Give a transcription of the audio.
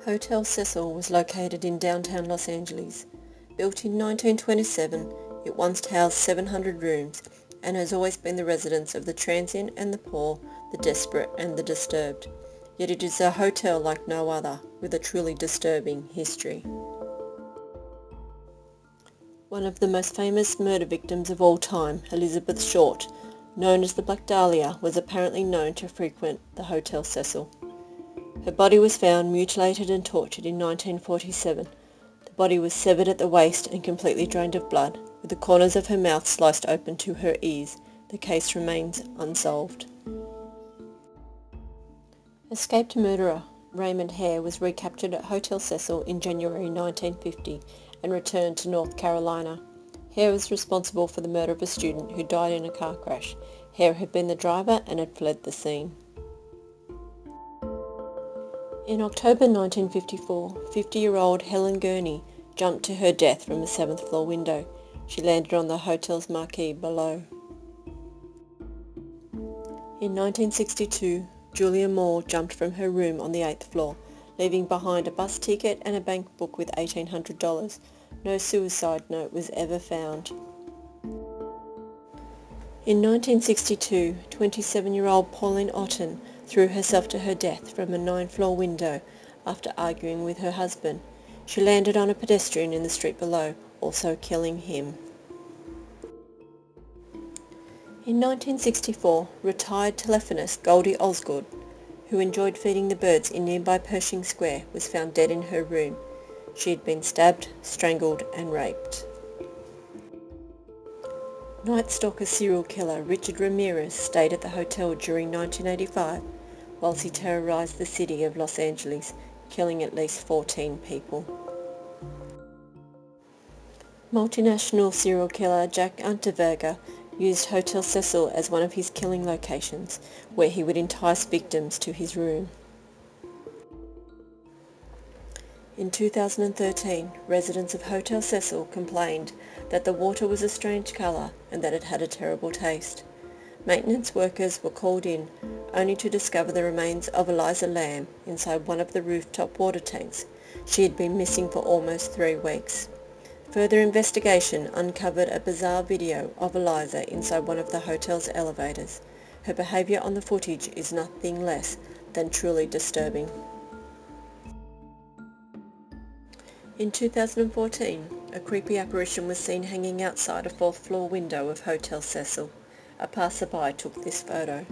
Hotel Cecil was located in downtown Los Angeles. Built in 1927, it once housed 700 rooms and has always been the residence of the transient and the poor, the desperate and the disturbed. Yet it is a hotel like no other, with a truly disturbing history. One of the most famous murder victims of all time, Elizabeth Short, known as the Black Dahlia, was apparently known to frequent the Hotel Cecil. Her body was found mutilated and tortured in 1947. The body was severed at the waist and completely drained of blood, with the corners of her mouth sliced open to her ears. The case remains unsolved. Escaped murderer Raymond Hare was recaptured at Hotel Cecil in January 1950 and returned to North Carolina. Hare was responsible for the murder of a student who died in a car crash. Hare had been the driver and had fled the scene. In October 1954, 50-year-old Helen Gurney jumped to her death from a 7th floor window. She landed on the hotel's marquee below. In 1962, Julia Moore jumped from her room on the 8th floor, leaving behind a bus ticket and a bank book with $1,800. No suicide note was ever found. In 1962, 27-year-old Pauline Otten threw herself to her death from a 9th-floor window after arguing with her husband. She landed on a pedestrian in the street below, also killing him. In 1964, retired telephonist Goldie Osgood, who enjoyed feeding the birds in nearby Pershing Square, was found dead in her room. She had been stabbed, strangled and raped. Night Stalker serial killer Richard Ramirez stayed at the hotel during 1985 whilst he terrorized the city of Los Angeles, killing at least 14 people. Multinational serial killer Jack Unterweger used Hotel Cecil as one of his killing locations, where he would entice victims to his room. In 2013, residents of Hotel Cecil complained that the water was a strange colour and that it had a terrible taste. Maintenance workers were called in, only to discover the remains of Eliza Lamb inside one of the rooftop water tanks. She had been missing for almost 3 weeks. Further investigation uncovered a bizarre video of Eliza inside one of the hotel's elevators. Her behaviour on the footage is nothing less than truly disturbing. In 2014, a creepy apparition was seen hanging outside a 4th-floor window of Hotel Cecil. A passerby took this photo.